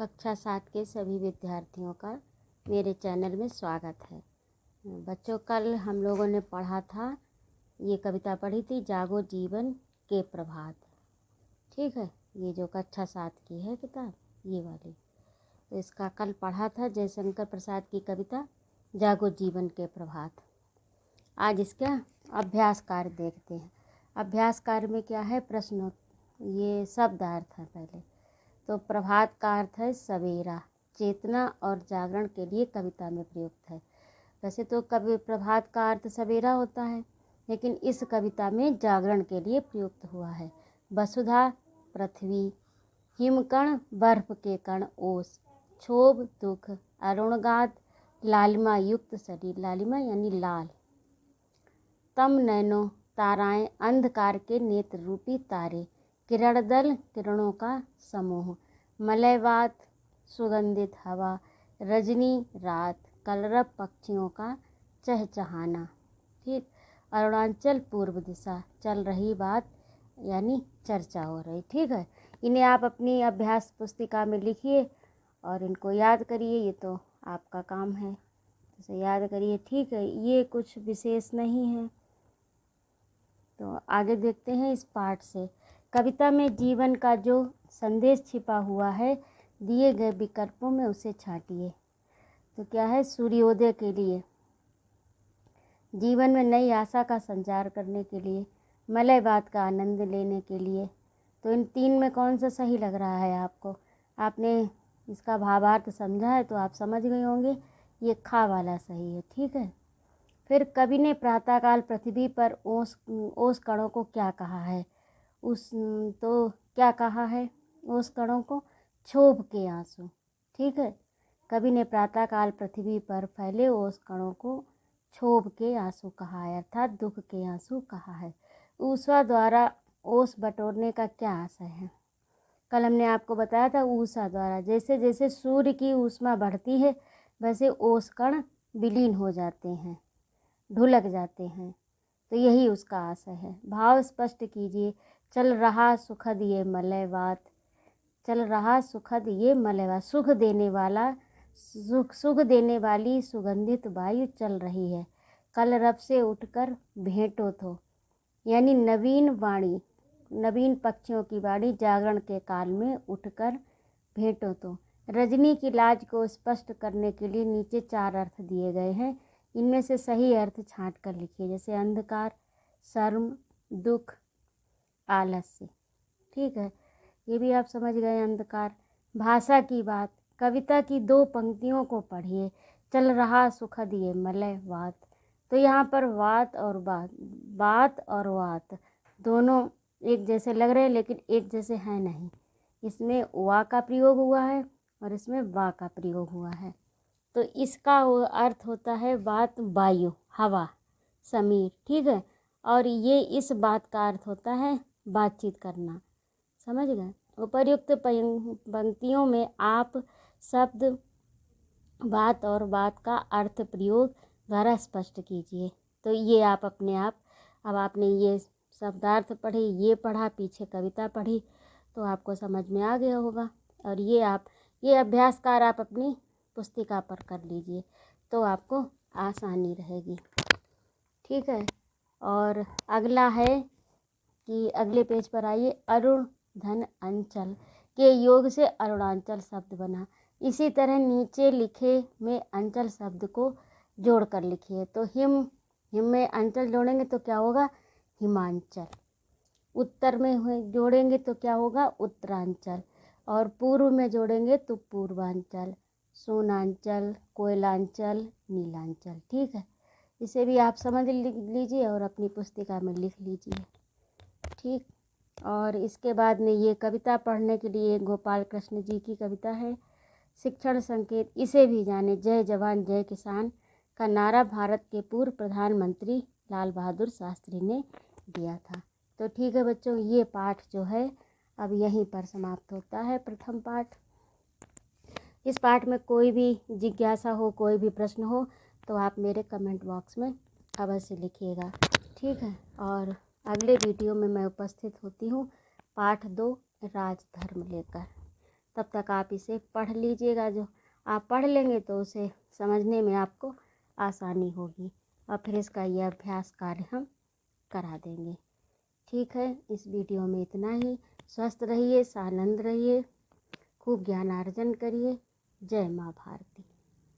कक्षा 7 के सभी विद्यार्थियों का मेरे चैनल में स्वागत है। बच्चों, कल हम लोगों ने पढ़ा था, ये कविता पढ़ी थी, जागो जीवन के प्रभात। ठीक है, ये जो कक्षा 7 की है किताब, ये वाली, तो इसका कल पढ़ा था जयशंकर प्रसाद की कविता जागो जीवन के प्रभात। आज इसका अभ्यास कार्य देखते हैं। अभ्यास कार्य में क्या है, प्रश्न, ये शब्दार्थ है। पहले तो प्रभात का अर्थ है सवेरा, चेतना और जागरण के लिए कविता में प्रयुक्त है। वैसे तो कवि प्रभात का अर्थ सवेरा होता है, लेकिन इस कविता में जागरण के लिए प्रयुक्त हुआ है। वसुधा पृथ्वी, हिमकण बर्फ के कण ओस, क्षोभ दुख, अरुणगात लालिमा युक्त शरीर, लालिमा यानी लाल, तम नैनो ताराएं अंधकार के नेत्र रूपी तारे, किरण दल किरणों का समूह, मलयवात सुगंधित हवा, रजनी रात, कलरव पक्षियों का चहचहाना। ठीक, अरुणाचल पूर्व दिशा, चल रही बात यानी चर्चा हो रही। ठीक है, इन्हें आप अपनी अभ्यास पुस्तिका में लिखिए और इनको याद करिए। ये तो आपका काम है, इसे याद करिए। ठीक है, ये कुछ विशेष नहीं है। तो आगे देखते हैं इस पाठ से। कविता में जीवन का जो संदेश छिपा हुआ है, दिए गए विकल्पों में उसे छांटिए। तो क्या है, सूर्योदय के लिए, जीवन में नई आशा का संचार करने के लिए, मलयवात का आनंद लेने के लिए। तो इन तीन में कौन सा सही लग रहा है आपको? आपने इसका भावार्थ समझा है तो आप समझ गए होंगे, ये खा वाला सही है। ठीक है, फिर कवि ने प्रातःकाल पृथ्वी पर ओस कणों को क्या कहा है? तो क्या कहा है ओस कणों को? क्षोभ के आंसू। ठीक है, कवि ने प्रातःकाल पृथ्वी पर फैले ओस कणों को क्षोभ के आंसू कहा है, अर्थात दुख के आंसू कहा है। ऊषा द्वारा ओस बटोरने का क्या आशय है? कल हमने आपको बताया था, ऊषा द्वारा, जैसे जैसे सूर्य की ऊष्मा बढ़ती है वैसे ओस कण विलीन हो जाते हैं, ढुलक जाते हैं। तो यही उसका आशय है। भाव स्पष्ट कीजिए। चल रहा सुखद ये मलयवात, चल रहा सुखद ये मलयवात, सुख देने वाली सुगंधित वायु चल रही है। कल रब से उठकर भेंटो तो, यानी नवीन वाणी, नवीन पक्षियों की वाणी जागरण के काल में उठकर भेंटो तो। रजनी की लाज को स्पष्ट करने के लिए नीचे 4 अर्थ दिए गए हैं। इनमें से सही अर्थ छांट कर लिखिए, जैसे अंधकार, शर्म, दुख, आलस्य। ठीक है, ये भी आप समझ गए। अंधकार। भाषा की बात, कविता की 2 पंक्तियों को पढ़िए। चल रहा सुखद ये मलय वात, तो यहाँ पर वात और बात और वात दोनों एक जैसे लग रहे हैं, लेकिन एक जैसे हैं नहीं। इसमें वा का प्रयोग हुआ है और इसमें वा का प्रयोग हुआ है। तो इसका अर्थ होता है वात, वायु, हवा, समीर। ठीक है, और ये इस बात का अर्थ होता है बातचीत करना। समझ गए? उपर्युक्त पंक्तियों में आप शब्द बात और बात का अर्थ प्रयोग द्वारा स्पष्ट कीजिए। तो ये आप अपने आप, अब आपने ये शब्दार्थ पढ़े, ये पढ़ा, पीछे कविता पढ़ी, तो आपको समझ में आ गया होगा। और ये अभ्यास कार्य आप अपनी पुस्तिका पर कर लीजिए, तो आपको आसानी रहेगी। ठीक है, और अगला है कि अगले पेज पर आइए। अरुण धन अंचल के योग से अरुणाचल शब्द बना। इसी तरह नीचे लिखे में अंचल शब्द को जोड़ कर लिखिए। तो हिम में अंचल जोड़ेंगे तो क्या होगा? हिमांचल। उत्तर में जोड़ेंगे तो क्या होगा? उत्तरांचल। और पूर्व में जोड़ेंगे तो पूर्वांचल, सोनांचल, कोयलांचल, नीलांचल। ठीक है, इसे भी आप समझ लीजिए और अपनी पुस्तिका में लिख लीजिए। ठीक, और इसके बाद में ये कविता पढ़ने के लिए गोपाल कृष्ण जी की कविता है, शिक्षण संकेत। इसे भी जाने, जय जवान जय किसान का नारा भारत के पूर्व प्रधानमंत्री लाल बहादुर शास्त्री ने दिया था। तो ठीक है बच्चों, ये पाठ जो है अब यहीं पर समाप्त होता है, प्रथम पाठ। इस पाठ में कोई भी जिज्ञासा हो, कोई भी प्रश्न हो, तो आप मेरे कमेंट बॉक्स में अवश्य लिखिएगा। ठीक है, और अगले वीडियो में मैं उपस्थित होती हूँ पाठ 2 राजधर्म लेकर। तब तक आप इसे पढ़ लीजिएगा। जो आप पढ़ लेंगे तो उसे समझने में आपको आसानी होगी और फिर इसका यह अभ्यास कार्य हम करा देंगे। ठीक है, इस वीडियो में इतना ही। स्वस्थ रहिए, सानंद रहिए, खूब ज्ञानार्जन करिए। जय माँ भारती।